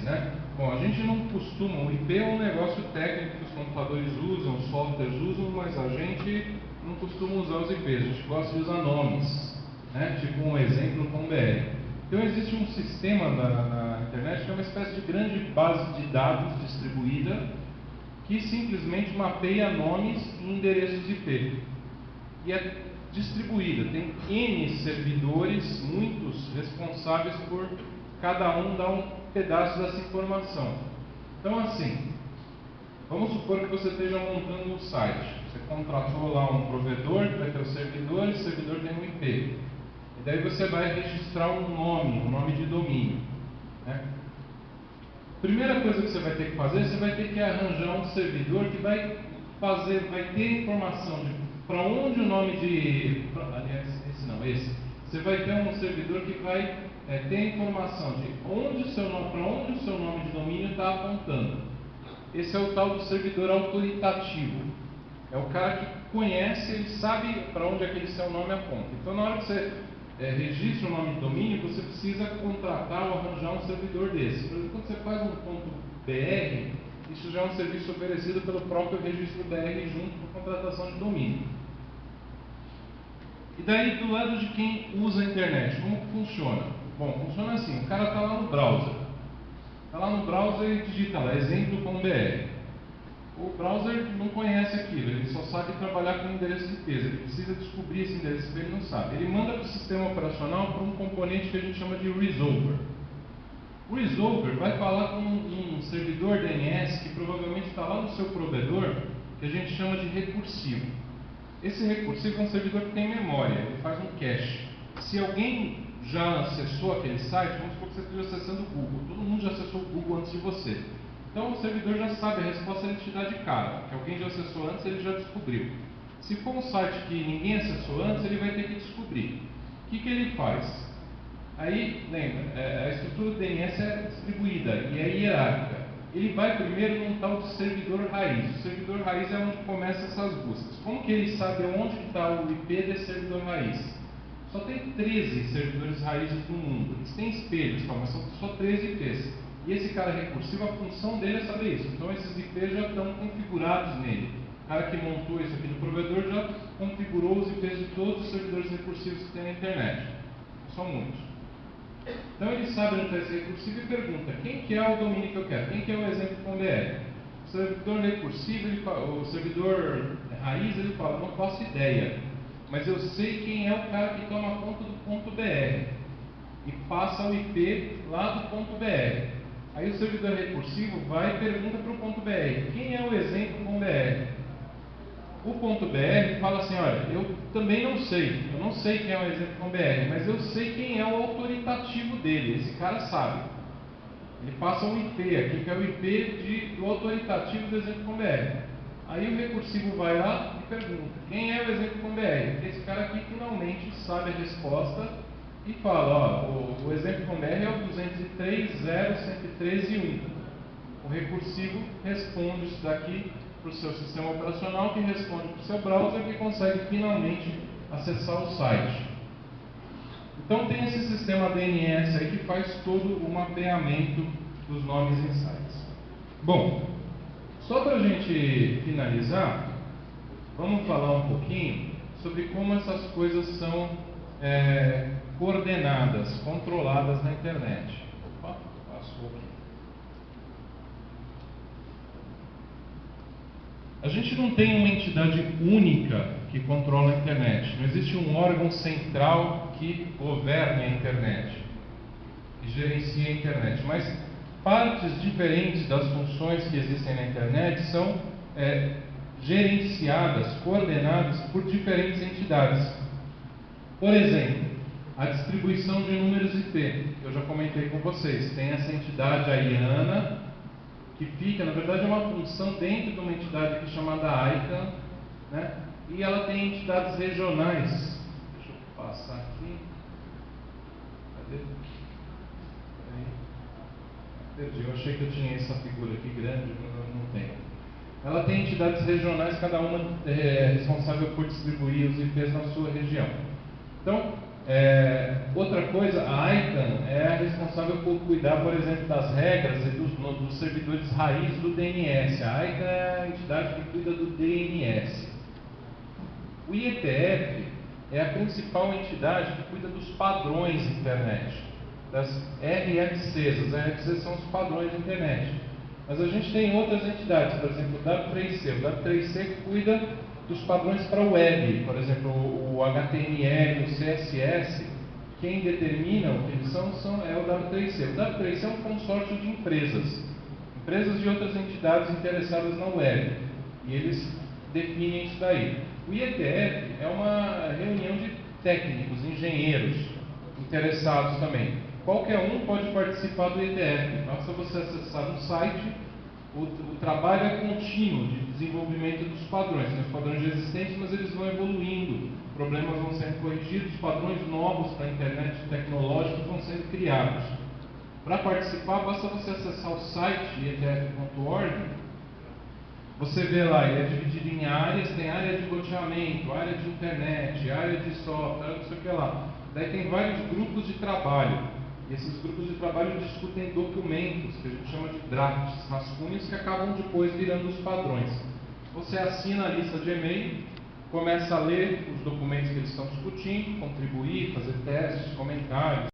né? Bom, a gente não costuma, o IP é um negócio técnico que os computadores usam, os softwares usam, mas a gente não costuma usar os IPs, a gente gosta de usar nomes, né? Tipo um exemplo com BR. Então existe um sistema na internet que é uma espécie de grande base de dados distribuída que simplesmente mapeia nomes e endereços IP. E é distribuída, tem N servidores, muitos responsáveis por cada um dar um pedaço dessa informação. Então assim, vamos supor que você esteja montando um site. Você contratou lá um provedor que vai ter o servidor tem um IP. E daí você vai registrar um nome de domínio, né? Primeira coisa que você vai ter que fazer, você vai ter que arranjar um servidor que vai ter informação de para onde o nome de... Aliás, esse. Você vai ter um servidor que vai ter informação de para onde o seu nome de domínio está apontando. Esse é o tal do servidor autoritativo. É o cara que conhece, ele sabe para onde aquele seu nome aponta. Então, na hora que você registra o nome de domínio, você precisa contratar ou arranjar um servidor desse. Por exemplo, quando você faz um .br, isso já é um serviço oferecido pelo próprio registro BR junto com a contratação de domínio. E daí, do lado de quem usa a internet, como funciona? Bom, funciona assim, o cara está lá no browser. Está lá no browser e digita lá, exemplo.br. O browser não conhece aquilo, ele só sabe trabalhar com endereço de IP. Ele precisa descobrir esse endereço IP, ele não sabe. Ele manda para o sistema operacional para um componente que a gente chama de resolver. O resolver vai falar com um servidor DNS que provavelmente está lá no seu provedor, que a gente chama de recursivo. Esse recursivo é um servidor que tem memória, ele faz um cache. Se alguém já acessou aquele site, vamos supor que você esteja acessando o Google, todo mundo já acessou o Google antes de você. Então o servidor já sabe a resposta, ele te dá de cara, que alguém já acessou antes, ele já descobriu. Se for um site que ninguém acessou antes, ele vai ter que descobrir. O que ele faz? Aí, lembra, a estrutura do DNS é distribuída e é hierárquica. Ele vai primeiro num tal de servidor raiz. O servidor raiz é onde começam essas buscas. Como que ele sabe onde está o IP desse servidor raiz? Só tem 13 servidores raízes no mundo. Eles têm espelhos, mas são só 13 IPs. E esse cara recursivo, a função dele é saber isso. Então esses IPs já estão configurados nele. O cara que montou isso aqui no provedor já configurou os IPs de todos os servidores recursivos que tem na internet. São muitos. Então ele sabe onde está esse recursivo e pergunta: quem que é o domínio que eu quero? Quem que é o exemplo.br? O servidor recursivo, o servidor raiz, ele fala: não faço ideia, mas eu sei quem é o cara que toma conta do .br e passa o IP lá do .br. Aí o servidor recursivo vai e pergunta para o .br: quem é o exemplo.br? O .br fala assim: olha, eu também não sei, eu não sei quem é o exemplo.br, mas eu sei quem é o autoritativo dele, esse cara sabe. Ele passa um IP aqui, que é o IP do autoritativo do exemplo.br. Aí o recursivo vai lá e pergunta: quem é o exemplo.br? Esse cara aqui finalmente sabe a resposta e fala: ó, o exemplo.br é o 203.0.113.1. O recursivo responde isso daqui para o seu sistema operacional, que responde para o seu browser, que consegue finalmente acessar o site. Então tem esse sistema DNS aí que faz todo o mapeamento dos nomes em sites. Bom, só para a gente finalizar, vamos falar um pouquinho sobre como essas coisas são coordenadas, controladas na internet. Opa, passou aqui. A gente não tem uma entidade única que controla a internet. Não existe um órgão central que governe a internet, que gerencia a internet. Mas partes diferentes das funções que existem na internet são gerenciadas, coordenadas por diferentes entidades. Por exemplo, a distribuição de números IP, que eu já comentei com vocês. Tem essa entidade, a IANA, que fica, na verdade, é uma função dentro de uma entidade aqui chamada ICANN, né? E ela tem entidades regionais. Deixa eu passar aqui. Cadê? Perdi, eu achei que eu tinha essa figura aqui grande, mas não tenho. Ela tem entidades regionais, cada uma responsável por distribuir os IPs na sua região. Então, Outra coisa, a ICANN é a responsável por cuidar, por exemplo, das regras e dos servidores raiz do DNS. A ICANN é a entidade que cuida do DNS. O IETF é a principal entidade que cuida dos padrões de internet, das RFCs. As RFCs são os padrões de internet. Mas a gente tem outras entidades, por exemplo, o W3C. O W3C cuida dos padrões para o web, por exemplo, o HTML, o CSS. Quem determina o que eles são é o W3C. O W3C é um consórcio de empresas de outras entidades interessadas na web, e eles definem isso daí. O IETF é uma reunião de técnicos, engenheiros interessados também. Qualquer um pode participar do IETF, basta você acessar um site. O trabalho é contínuo de desenvolvimento dos padrões. Tem os padrões já existentes, mas eles vão evoluindo, problemas vão sendo corrigidos, padrões novos para a internet tecnológica vão sendo criados. Para participar, basta você acessar o site ietf.org. Você vê lá, ele é dividido em áreas, tem área de roteamento, área de internet, área de software, não sei o que lá. Daí tem vários grupos de trabalho. E esses grupos de trabalho discutem documentos, que a gente chama de drafts, rascunhos, que acabam depois virando os padrões. Você assina a lista de e-mail, começa a ler os documentos que eles estão discutindo, contribuir, fazer testes, comentários.